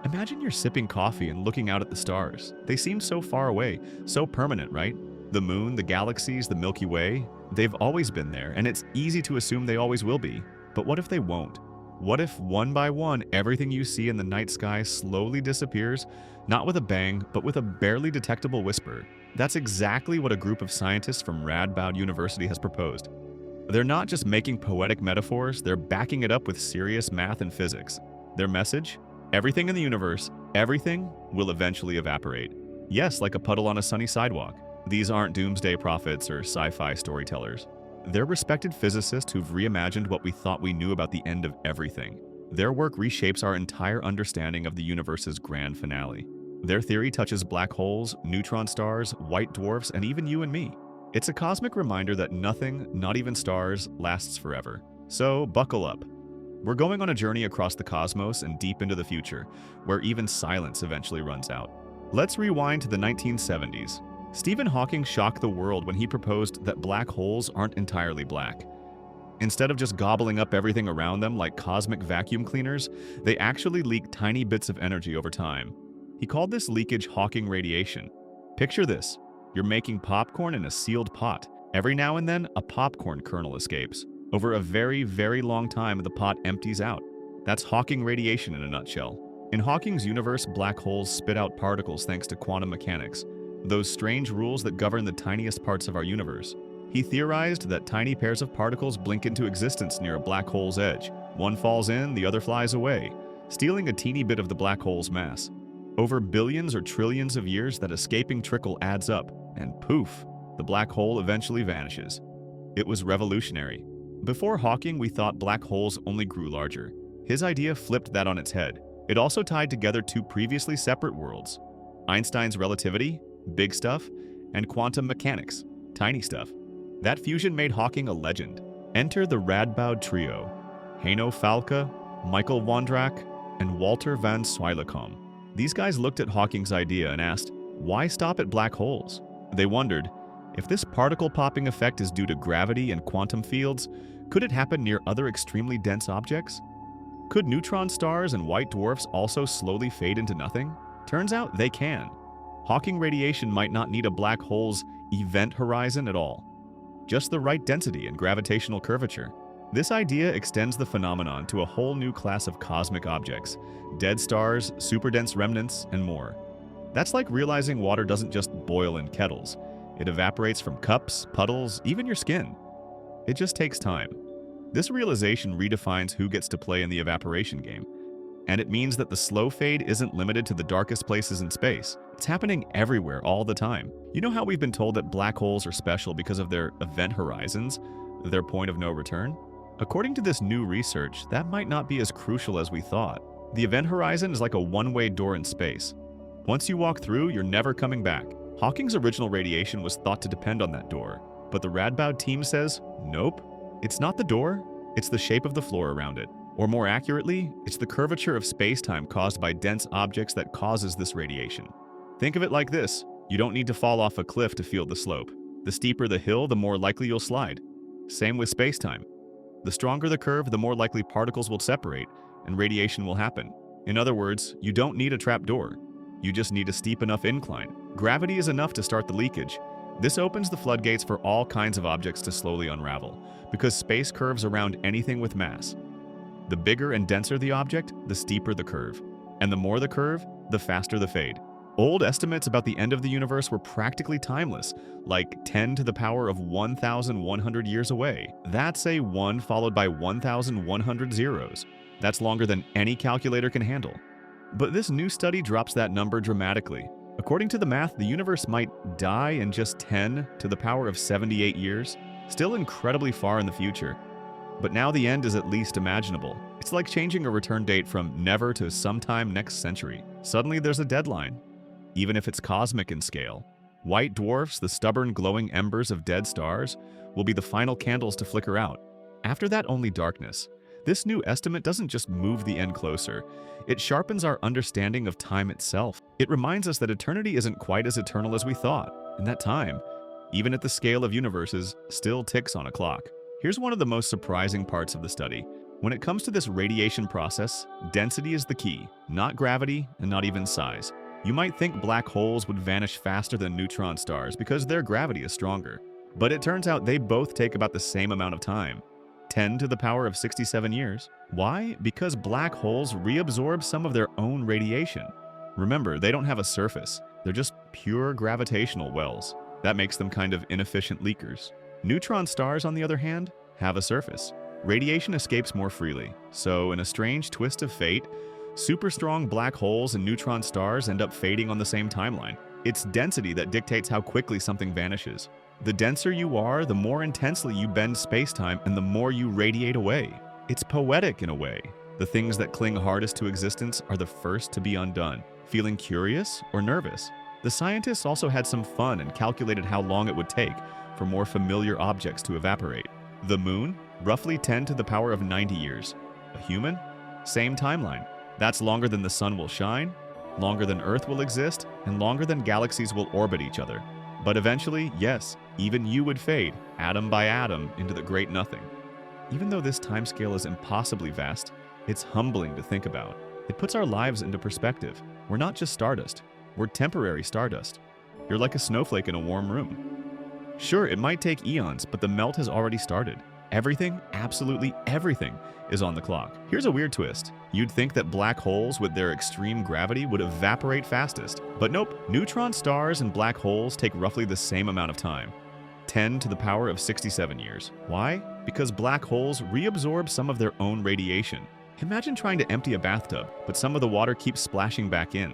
Imagine you're sipping coffee and looking out at the stars. They seem so far away, so permanent, right? The moon, the galaxies, the Milky Way, they've always been there, and it's easy to assume they always will be. But what if they won't? What if, one by one, everything you see in the night sky slowly disappears, not with a bang, but with a barely detectable whisper? That's exactly what a group of scientists from Radboud University has proposed. They're not just making poetic metaphors, they're backing it up with serious math and physics. Their message? Everything in the universe, everything will eventually evaporate. Yes, like a puddle on a sunny sidewalk. These aren't doomsday prophets or sci-fi storytellers. They're respected physicists who've reimagined what we thought we knew about the end of everything. Their work reshapes our entire understanding of the universe's grand finale. Their theory touches black holes, neutron stars, white dwarfs, and even you and me. It's a cosmic reminder that nothing, not even stars, lasts forever. So buckle up. We're going on a journey across the cosmos and deep into the future, where even silence eventually runs out. Let's rewind to the 1970s. Stephen Hawking shocked the world when he proposed that black holes aren't entirely black. Instead of just gobbling up everything around them like cosmic vacuum cleaners, they actually leak tiny bits of energy over time. He called this leakage Hawking radiation. Picture this. You're making popcorn in a sealed pot. Every now and then, a popcorn kernel escapes. Over a very, very long time, the pot empties out. That's Hawking radiation in a nutshell. In Hawking's universe, black holes spit out particles thanks to quantum mechanics, those strange rules that govern the tiniest parts of our universe. He theorized that tiny pairs of particles blink into existence near a black hole's edge. One falls in, the other flies away, stealing a teeny bit of the black hole's mass. Over billions or trillions of years, that escaping trickle adds up, and poof, the black hole eventually vanishes. It was revolutionary. Before Hawking, we thought black holes only grew larger. His idea flipped that on its head. It also tied together two previously separate worlds: Einstein's relativity, big stuff, and quantum mechanics, tiny stuff. That fusion made Hawking a legend. Enter the Radboud trio: Heino Falke, Michael Wondrak, and Walter van Zwijlacom. These guys looked at Hawking's idea and asked, why stop at black holes? They wondered, if this particle popping effect is due to gravity and quantum fields, could it happen near other extremely dense objects? Could neutron stars and white dwarfs also slowly fade into nothing? Turns out they can. Hawking radiation might not need a black hole's event horizon at all, just the right density and gravitational curvature. This idea extends the phenomenon to a whole new class of cosmic objects: dead stars, superdense remnants, and more. That's like realizing water doesn't just boil in kettles. It evaporates from cups, puddles, even your skin. It just takes time. This realization redefines who gets to play in the evaporation game. And it means that the slow fade isn't limited to the darkest places in space. It's happening everywhere all the time. You know how we've been told that black holes are special because of their event horizons, their point of no return? According to this new research, that might not be as crucial as we thought. The event horizon is like a one-way door in space. Once you walk through, you're never coming back. Hawking's original radiation was thought to depend on that door, but the Radboud team says, nope. It's not the door, it's the shape of the floor around it. Or more accurately, it's the curvature of spacetime caused by dense objects that causes this radiation. Think of it like this: you don't need to fall off a cliff to feel the slope. The steeper the hill, the more likely you'll slide. Same with spacetime. The stronger the curve, the more likely particles will separate and radiation will happen. In other words, you don't need a trap door. You just need a steep enough incline. Gravity is enough to start the leakage. This opens the floodgates for all kinds of objects to slowly unravel, because space curves around anything with mass. The bigger and denser the object, the steeper the curve. And the more the curve, the faster the fade. Old estimates about the end of the universe were practically timeless, like 10 to the power of 1,100 years away. That's a 1 followed by 1,100 zeros. That's longer than any calculator can handle. But this new study drops that number dramatically. According to the math, the universe might die in just 10 to the power of 78 years, still incredibly far in the future. But now the end is at least imaginable. It's like changing a return date from never to sometime next century. Suddenly there's a deadline, even if it's cosmic in scale. White dwarfs, the stubborn glowing embers of dead stars, will be the final candles to flicker out. After that, only darkness. This new estimate doesn't just move the end closer, it sharpens our understanding of time itself. It reminds us that eternity isn't quite as eternal as we thought, and that time, even at the scale of universes, still ticks on a clock. Here's one of the most surprising parts of the study. When it comes to this radiation process, density is the key, not gravity and not even size. You might think black holes would vanish faster than neutron stars because their gravity is stronger. But it turns out they both take about the same amount of time, 10 to the power of 67 years. Why? Because black holes reabsorb some of their own radiation. Remember, they don't have a surface. They're just pure gravitational wells. That makes them kind of inefficient leakers. Neutron stars, on the other hand, have a surface. Radiation escapes more freely. So, in a strange twist of fate, super strong black holes and neutron stars end up fading on the same timeline. It's density that dictates how quickly something vanishes. The denser you are, the more intensely you bend spacetime and the more you radiate away. It's poetic in a way. The things that cling hardest to existence are the first to be undone. Feeling curious or nervous? The scientists also had some fun and calculated how long it would take for more familiar objects to evaporate. The moon? Roughly 10 to the power of 90 years. A human? Same timeline. That's longer than the sun will shine, longer than Earth will exist, and longer than galaxies will orbit each other. But eventually, yes, even you would fade, atom by atom, into the great nothing. Even though this timescale is impossibly vast, it's humbling to think about. It puts our lives into perspective. We're not just stardust. We're temporary stardust. You're like a snowflake in a warm room. Sure, it might take eons, but the melt has already started. Everything, absolutely everything, is on the clock. Here's a weird twist. You'd think that black holes with their extreme gravity would evaporate fastest. But nope, neutron stars and black holes take roughly the same amount of time. 10 to the power of 67 years. Why? Because black holes reabsorb some of their own radiation. Imagine trying to empty a bathtub, but some of the water keeps splashing back in.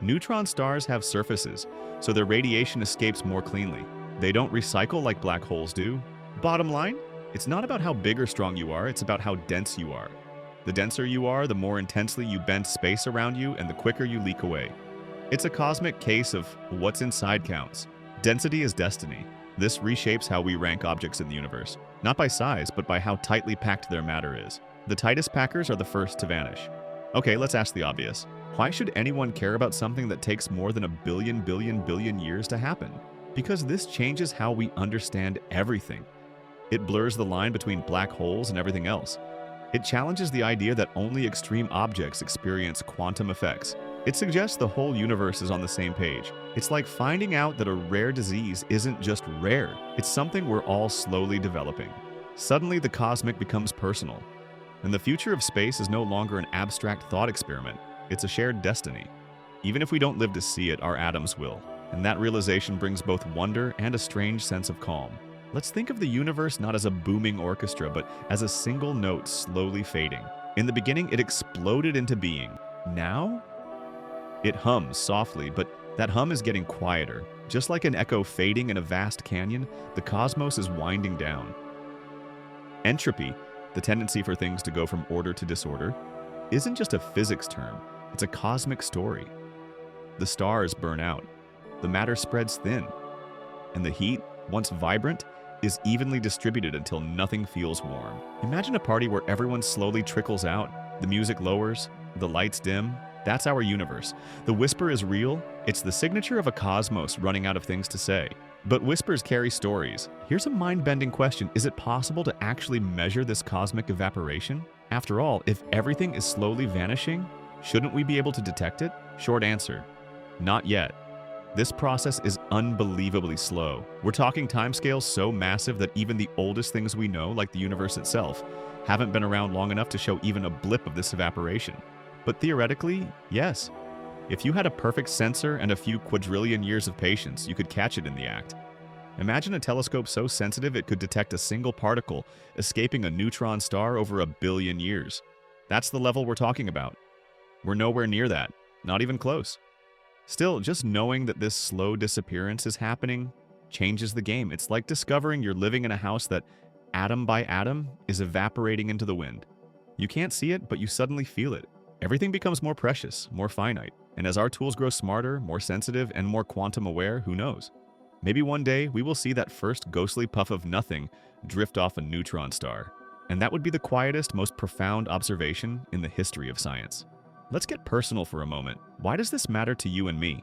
Neutron stars have surfaces, so their radiation escapes more cleanly. They don't recycle like black holes do. Bottom line, it's not about how big or strong you are, it's about how dense you are. The denser you are, the more intensely you bend space around you and the quicker you leak away. It's a cosmic case of what's inside counts. Density is destiny. This reshapes how we rank objects in the universe, not by size, but by how tightly packed their matter is. The tightest packers are the first to vanish. Okay, let's ask the obvious. Why should anyone care about something that takes more than a billion years to happen? Because this changes how we understand everything. It blurs the line between black holes and everything else. It challenges the idea that only extreme objects experience quantum effects. It suggests the whole universe is on the same page. It's like finding out that a rare disease isn't just rare, it's something we're all slowly developing. Suddenly, the cosmic becomes personal. And the future of space is no longer an abstract thought experiment. It's a shared destiny. Even if we don't live to see it, our atoms will. And that realization brings both wonder and a strange sense of calm. Let's think of the universe not as a booming orchestra, but as a single note slowly fading. In the beginning, it exploded into being. Now, it hums softly, but that hum is getting quieter. Just like an echo fading in a vast canyon, the cosmos is winding down. Entropy, the tendency for things to go from order to disorder, isn't just a physics term, it's a cosmic story. The stars burn out, the matter spreads thin, and the heat, once vibrant, is evenly distributed until nothing feels warm. Imagine a party where everyone slowly trickles out, the music lowers, the lights dim. That's our universe. The whisper is real. It's the signature of a cosmos running out of things to say. But whispers carry stories. Here's a mind-bending question. Is it possible to actually measure this cosmic evaporation? After all, if everything is slowly vanishing, shouldn't we be able to detect it? Short answer, not yet. This process is unbelievably slow. We're talking timescales so massive that even the oldest things we know, like the universe itself, haven't been around long enough to show even a blip of this evaporation. But theoretically, yes. If you had a perfect sensor and a few quadrillion years of patience, you could catch it in the act. Imagine a telescope so sensitive it could detect a single particle escaping a neutron star over 1 billion years. That's the level we're talking about. We're nowhere near that, not even close. Still, just knowing that this slow disappearance is happening changes the game. It's like discovering you're living in a house that, atom by atom, is evaporating into the wind. You can't see it, but you suddenly feel it. Everything becomes more precious, more finite. And as our tools grow smarter, more sensitive, and more quantum aware, who knows? Maybe one day we will see that first ghostly puff of nothing drift off a neutron star. And that would be the quietest, most profound observation in the history of science. Let's get personal for a moment. Why does this matter to you and me?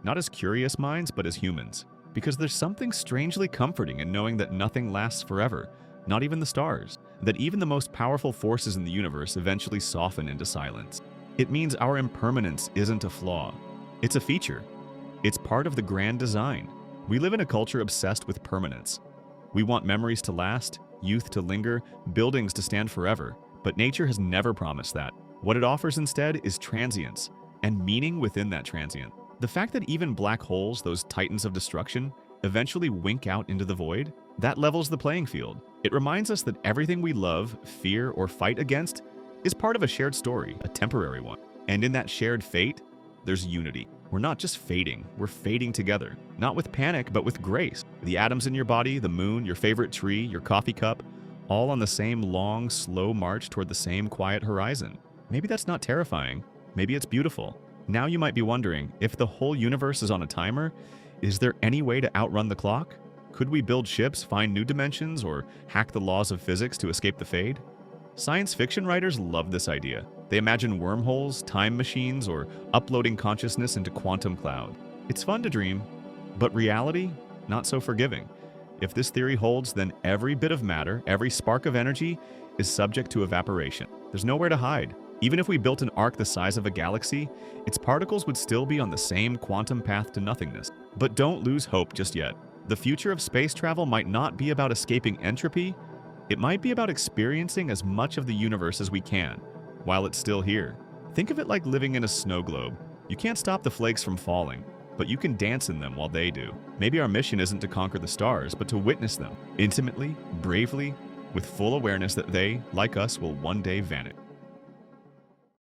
Not as curious minds, but as humans. Because there's something strangely comforting in knowing that nothing lasts forever, not even the stars. that even the most powerful forces in the universe eventually soften into silence. It means our impermanence isn't a flaw. It's a feature. It's part of the grand design. We live in a culture obsessed with permanence. We want memories to last, youth to linger, buildings to stand forever. But nature has never promised that. What it offers instead is transience, and meaning within that transient. The fact that even black holes, those titans of destruction, eventually wink out into the void, that levels the playing field. It reminds us that everything we love, fear, or fight against is part of a shared story, a temporary one. And in that shared fate, there's unity. We're not just fading, we're fading together. Not with panic, but with grace. The atoms in your body, the moon, your favorite tree, your coffee cup, all on the same long, slow march toward the same quiet horizon. Maybe that's not terrifying. Maybe it's beautiful. Now you might be wondering, if the whole universe is on a timer, is there any way to outrun the clock? Could we build ships, find new dimensions, or hack the laws of physics to escape the fade? Science fiction writers love this idea. They imagine wormholes, time machines, or uploading consciousness into quantum cloud. It's fun to dream, but reality, not so forgiving. If this theory holds, then every bit of matter, every spark of energy, is subject to evaporation. There's nowhere to hide. Even if we built an arc the size of a galaxy, its particles would still be on the same quantum path to nothingness. But don't lose hope just yet. The future of space travel might not be about escaping entropy. It might be about experiencing as much of the universe as we can, while it's still here. Think of it like living in a snow globe. You can't stop the flakes from falling, but you can dance in them while they do. Maybe our mission isn't to conquer the stars, but to witness them, intimately, bravely, with full awareness that they, like us, will one day vanish.